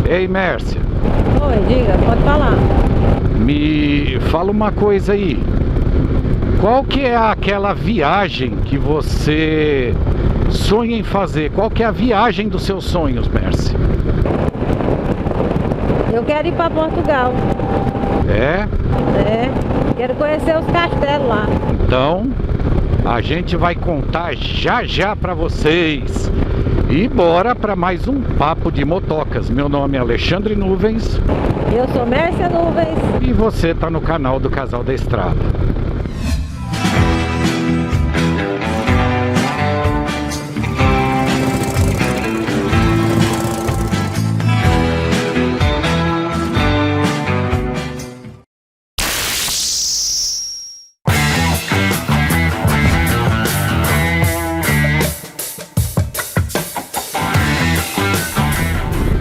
Ei, Mércia, Oi, diga, pode falar. me fala uma coisa aí. Qual que é aquela viagem que você sonha em fazer? Qual que é a viagem dos seus sonhos, Mércia? Eu quero ir para Portugal. É? Quero conhecer os castelos lá. Então, a gente vai contar já já pra vocês. E bora para mais um Papo de Motocas. Meu nome é Alexandre Nuvens Eu sou Mércia Nuvens. e você tá no canal do Casal da Estrada.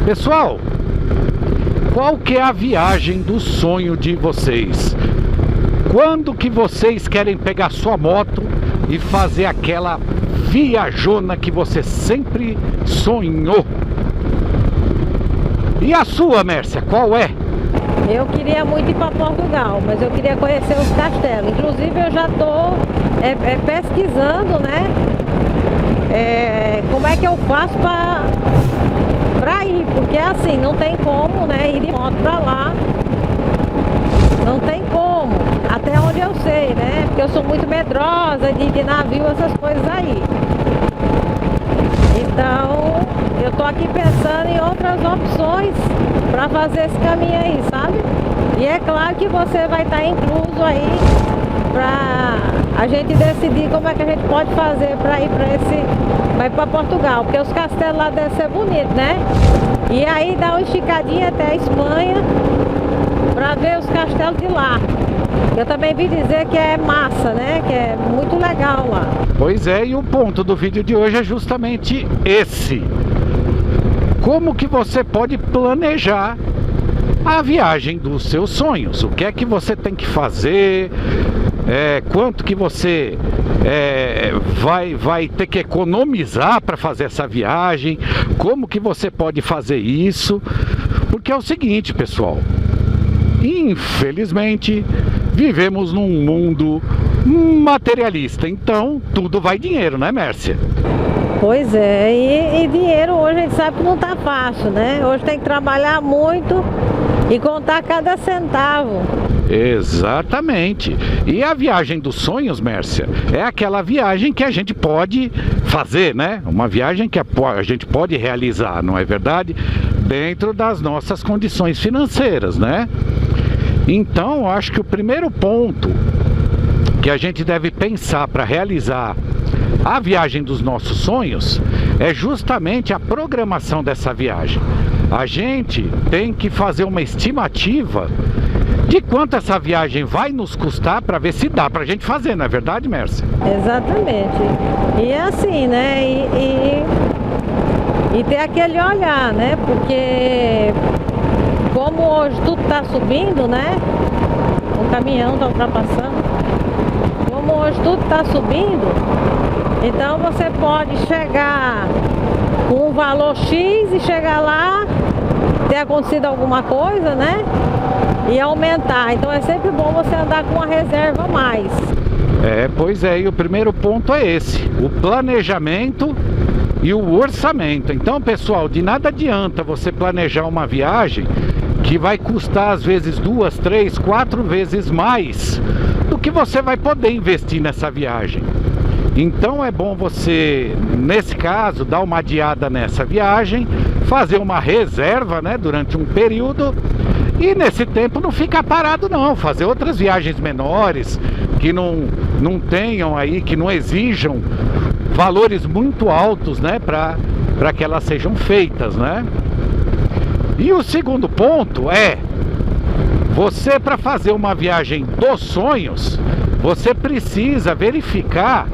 Pessoal, qual que é a viagem do sonho de vocês? Quando que vocês querem pegar sua moto e fazer aquela viajona que você sempre sonhou? E a sua, Mércia, qual é? Eu queria muito ir para Portugal, mas eu queria conhecer os castelos. Inclusive eu já estou pesquisando, né? Como é que eu faço para ir, porque assim, não tem como, né, ir de moto para lá, não tem como, até onde eu sei, né, porque eu sou muito medrosa de navio, essas coisas aí. Então, eu tô aqui pensando em outras opções para fazer esse caminho aí, sabe? E é claro que você vai estar incluso aí para a gente decidir como é que a gente pode fazer para ir para Portugal, porque os castelos lá devem ser bonitos, né? E aí dá uma esticadinha até a Espanha para ver os castelos de lá. Eu também vi dizer que é massa, né? Que é muito legal lá. Pois é, e o ponto do vídeo de hoje é justamente esse. Como que você pode planejar a viagem dos seus sonhos? O que é que você tem que fazer? Quanto que você vai ter que economizar para fazer essa viagem? Como que você pode fazer isso? Porque é o seguinte, pessoal, infelizmente vivemos num mundo materialista, então tudo vai dinheiro, né, Mércia? Pois é, e dinheiro hoje a gente sabe que não tá fácil, né? Hoje tem que trabalhar muito e contar cada centavo. Exatamente. E a viagem dos sonhos, Mércia, é aquela viagem que a gente pode fazer, né? Uma viagem que a gente pode realizar, não é verdade? Dentro das nossas condições financeiras, né? Então, eu acho que o primeiro ponto que a gente deve pensar para realizar a viagem dos nossos sonhos é justamente a programação dessa viagem. A gente tem que fazer uma estimativa de quanto essa viagem vai nos custar para ver se dá pra gente fazer, não é verdade, Mércia? Exatamente. E é assim, né? E ter aquele olhar, né? Porque como hoje tudo está subindo, né? O caminhão está ultrapassando. Como hoje tudo está subindo, então você pode chegar com um valor X e chegar lá, ter acontecido alguma coisa, né? E aumentar. Então é sempre bom você andar com uma reserva a mais. Pois é, e o primeiro ponto é esse, o planejamento e o orçamento. Então, pessoal, de nada adianta você planejar uma viagem que vai custar às vezes 2, 3, 4 vezes mais do que você vai poder investir nessa viagem. Então é bom você, nesse caso, dar uma adiada nessa viagem, fazer uma reserva, né, durante um período. E nesse tempo não ficar parado não, fazer outras viagens menores, que não tenham aí, que não exijam valores muito altos, né, para que elas sejam feitas, né? E o segundo ponto é, você para fazer uma viagem dos sonhos, você precisa verificar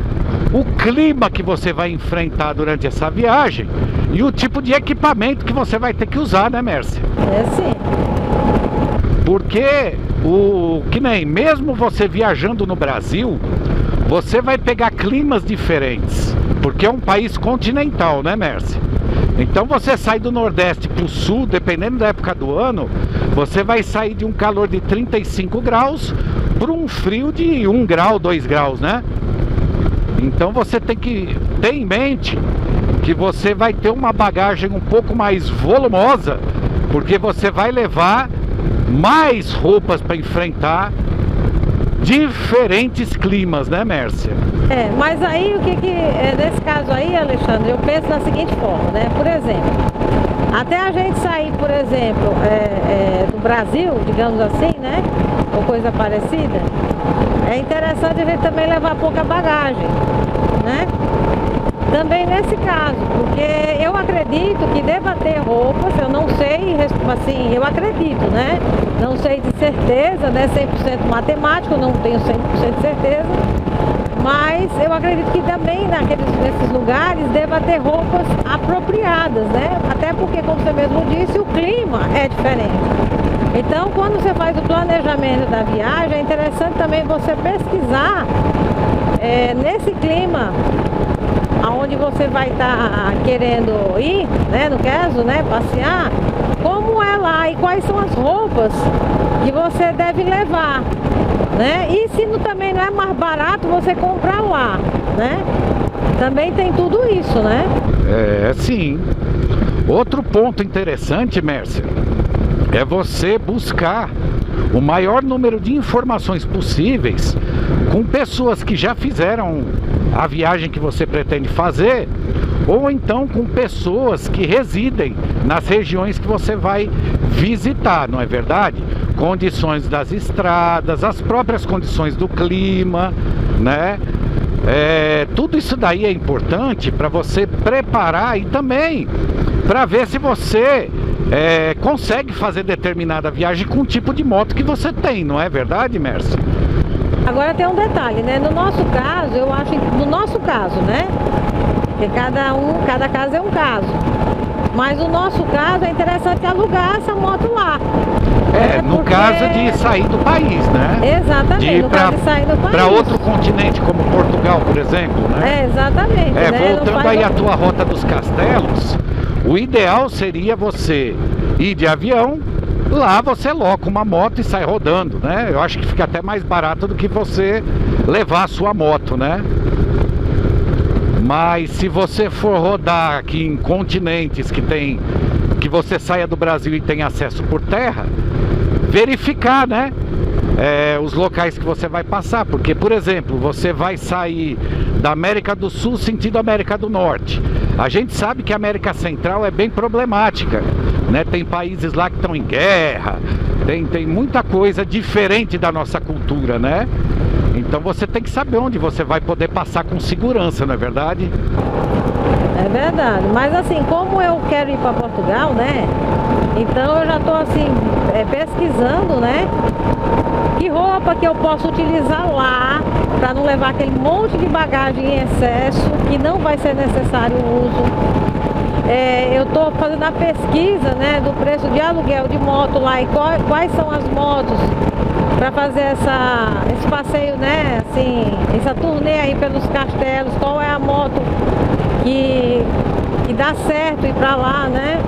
o clima que você vai enfrentar durante essa viagem e o tipo de equipamento que você vai ter que usar, né, Mércia? É sim. Porque que nem mesmo você viajando no Brasil, você vai pegar climas diferentes, porque é um país continental, né, Mércia? Então você sai do Nordeste para o Sul, dependendo da época do ano, você vai sair de um calor de 35 graus para um frio de 1 grau, 2 graus, né? Então você tem que ter em mente que você vai ter uma bagagem um pouco mais volumosa, porque você vai levar mais roupas para enfrentar diferentes climas, né, Mércia? Mas aí nesse caso aí, Alexandre, eu penso da seguinte forma, né? Por exemplo, até a gente sair, por exemplo, do Brasil, digamos assim, né? Ou coisa parecida, é interessante a gente também levar pouca bagagem, né? Também nesse caso, porque eu acredito que deva ter roupas, eu não sei, assim, eu acredito, né? Não sei de certeza, né? 100% matemático, não tenho 100% de certeza, mas eu acredito que também nesses lugares deva ter roupas apropriadas, né? Até porque, como você mesmo disse, o clima é diferente. Então, quando você faz o planejamento da viagem, é interessante também você pesquisar nesse clima aonde você vai estar querendo ir, né, no caso, né, passear, como é lá e quais são as roupas que você deve levar, né? E se também não é mais barato você comprar lá, né? Também tem tudo isso, né? Sim. Outro ponto interessante, Mércia, é você buscar o maior número de informações possíveis com pessoas que já fizeram a viagem que você pretende fazer, ou então com pessoas que residem nas regiões que você vai visitar, não é verdade? Condições das estradas, as próprias condições do clima, né? Tudo isso daí é importante para você preparar e também para ver se você consegue fazer determinada viagem com o tipo de moto que você tem, não é verdade, Mércia? Agora tem um detalhe, né? No nosso caso, eu acho, no nosso caso, né? Porque cada caso é um caso. Mas no nosso caso é interessante alugar essa moto lá. No caso de sair do país, né? Exatamente, de ir no caso de sair do país. Para outro continente, como Portugal, por exemplo, né? Exatamente. Né? Voltando aí à tua Rota dos Castelos, o ideal seria você ir de avião. Lá você loca uma moto e sai rodando, né? Eu acho que fica até mais barato do que você levar a sua moto, né? Mas se você for rodar aqui em continentes que você saia do Brasil e tenha acesso por terra, verificar, né? Os locais que você vai passar, porque, por exemplo, você vai sair da América do Sul sentido América do Norte. A gente sabe que a América Central é bem problemática, né? Tem países lá que estão em guerra, tem muita coisa diferente da nossa cultura, né? Então você tem que saber onde você vai poder passar com segurança, não é verdade? É verdade, mas assim, como eu quero ir para Portugal, né? Então eu já estou assim, pesquisando, né? Que roupa que eu posso utilizar lá, para não levar aquele monte de bagagem em excesso, que não vai ser necessário o uso. Eu estou fazendo a pesquisa, né, do preço de aluguel de moto lá e quais são as motos para fazer esse passeio, né, assim, essa turnê aí pelos castelos, qual é a moto que dá certo ir para lá, né?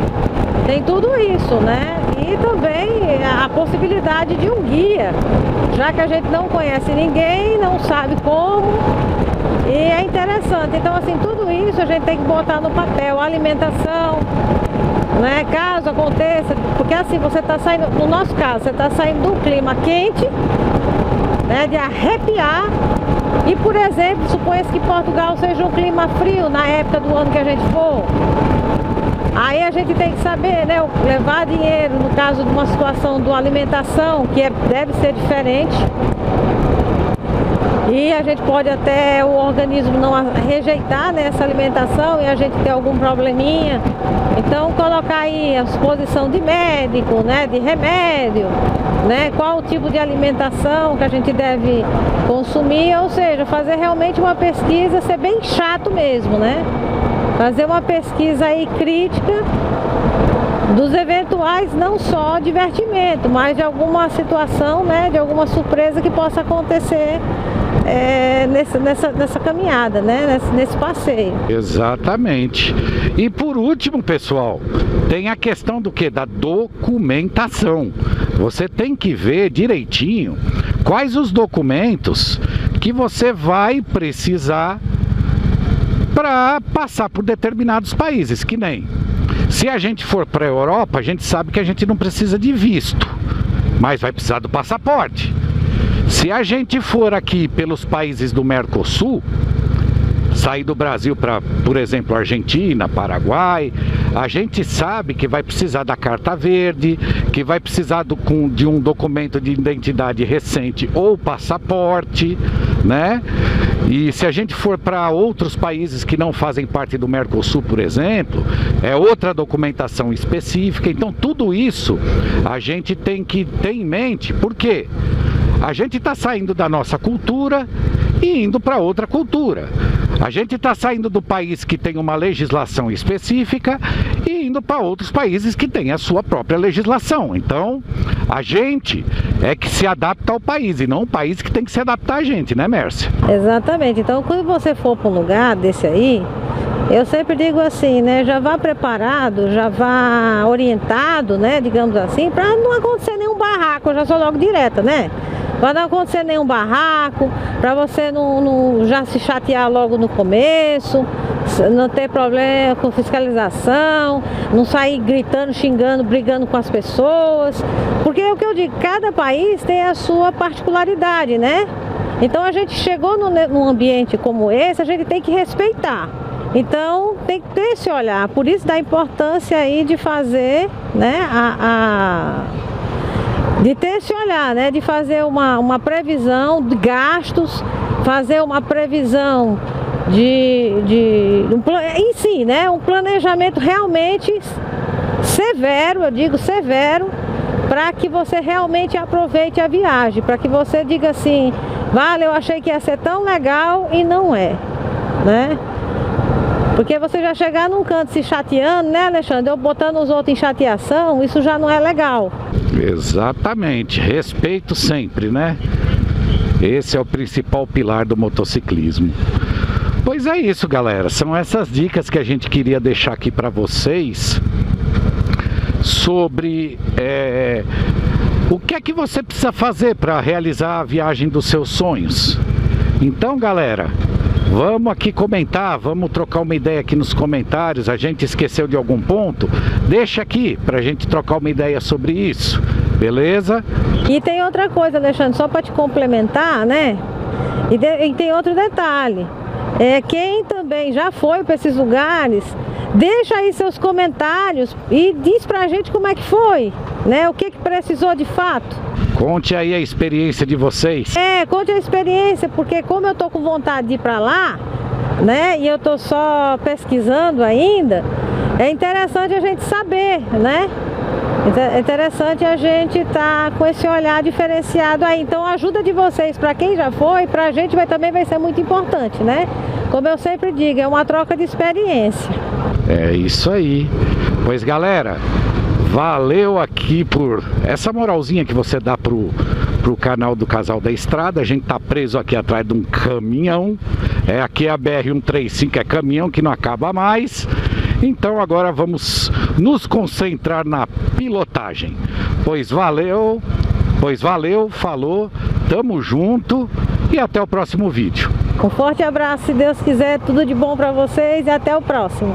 Tem tudo isso, né? E também a possibilidade de um guia, já que a gente não conhece ninguém, não sabe como, e é interessante. Então, assim, tudo isso a gente tem que botar no papel, a alimentação, né? Caso aconteça, porque assim, você está saindo, no nosso caso, você está saindo de um clima quente, né? De arrepiar, e, por exemplo, suponha-se que Portugal seja um clima frio na época do ano que a gente for. Aí a gente tem que saber, né, levar dinheiro no caso de uma situação de alimentação que deve ser diferente. E a gente pode até, o organismo não rejeitar, né, essa alimentação e a gente ter algum probleminha. Então colocar aí a disposição de médico, né, de remédio, né, qual o tipo de alimentação que a gente deve consumir, ou seja, fazer realmente uma pesquisa, ser bem chato mesmo, né? Fazer uma pesquisa aí crítica dos eventuais, não só divertimento, mas de alguma situação, né, de alguma surpresa que possa acontecer nessa caminhada, né? Nesse passeio. Exatamente. E por último, pessoal, tem a questão do que? Da documentação. Você tem que ver direitinho quais os documentos que você vai precisar para passar por determinados países, que nem se a gente for para a Europa, a gente sabe que a gente não precisa de visto, mas vai precisar do passaporte. Se a gente for aqui pelos países do Mercosul, sair do Brasil para, por exemplo, Argentina, Paraguai, a gente sabe que vai precisar da carta verde, que vai precisar de um documento de identidade recente ou passaporte, né? E se a gente for para outros países que não fazem parte do Mercosul, por exemplo, é outra documentação específica. Então tudo isso a gente tem que ter em mente, porque a gente está saindo da nossa cultura e indo para outra cultura. A gente está saindo do país que tem uma legislação específica e indo para outros países que têm a sua própria legislação. Então, a gente é que se adapta ao país e não o país que tem que se adaptar a gente, né, Mércia? Exatamente. Então, quando você for para um lugar desse aí, eu sempre digo assim, né, já vá preparado, já vá orientado, né, digamos assim, para não acontecer nenhum barraco. Eu já sou logo direta, né? Para não acontecer nenhum barraco, para você não já se chatear logo no começo, não ter problema com fiscalização, não sair gritando, xingando, brigando com as pessoas. Porque é o que eu digo, cada país tem a sua particularidade, né? Então a gente chegou num ambiente como esse, a gente tem que respeitar. Então tem que ter esse olhar, por isso da importância aí de fazer, né, de ter esse olhar, né, de fazer uma previsão de gastos, fazer uma previsão em si, né, um planejamento realmente severo, eu digo severo, para que você realmente aproveite a viagem, para que você diga assim, vale, eu achei que ia ser tão legal e não é, né? Porque você já chegar num canto se chateando, né, Alexandre? Eu botando os outros em chateação, isso já não é legal. Exatamente, respeito sempre, né? Esse é o principal pilar do motociclismo. Pois é isso, galera, são essas dicas que a gente queria deixar aqui para vocês sobre o que é que você precisa fazer para realizar a viagem dos seus sonhos. Então, galera, vamos aqui comentar, vamos trocar uma ideia aqui nos comentários. A gente esqueceu de algum ponto? Deixa aqui pra gente trocar uma ideia sobre isso, beleza? E tem outra coisa, Alexandre, só para te complementar, né? E tem outro detalhe. Quem também já foi para esses lugares, deixa aí seus comentários e diz pra gente como é que foi, né? O que precisou de fato. Conte aí a experiência de vocês. Conte a experiência, porque como eu tô com vontade de ir para lá, né, e eu tô só pesquisando ainda, é interessante a gente saber, né? É interessante a gente estar com esse olhar diferenciado aí. Então a ajuda de vocês, para quem já foi, para a gente também vai ser muito importante, né? Como eu sempre digo, é uma troca de experiência. É isso aí. Pois, galera, valeu aqui por essa moralzinha que você dá pro canal do Casal da Estrada. A gente tá preso aqui atrás de um caminhão. Aqui é a BR-135, é caminhão que não acaba mais. Então agora vamos nos concentrar na pilotagem. Pois valeu, falou, tamo junto e até o próximo vídeo. Um forte abraço, se Deus quiser, tudo de bom para vocês e até o próximo.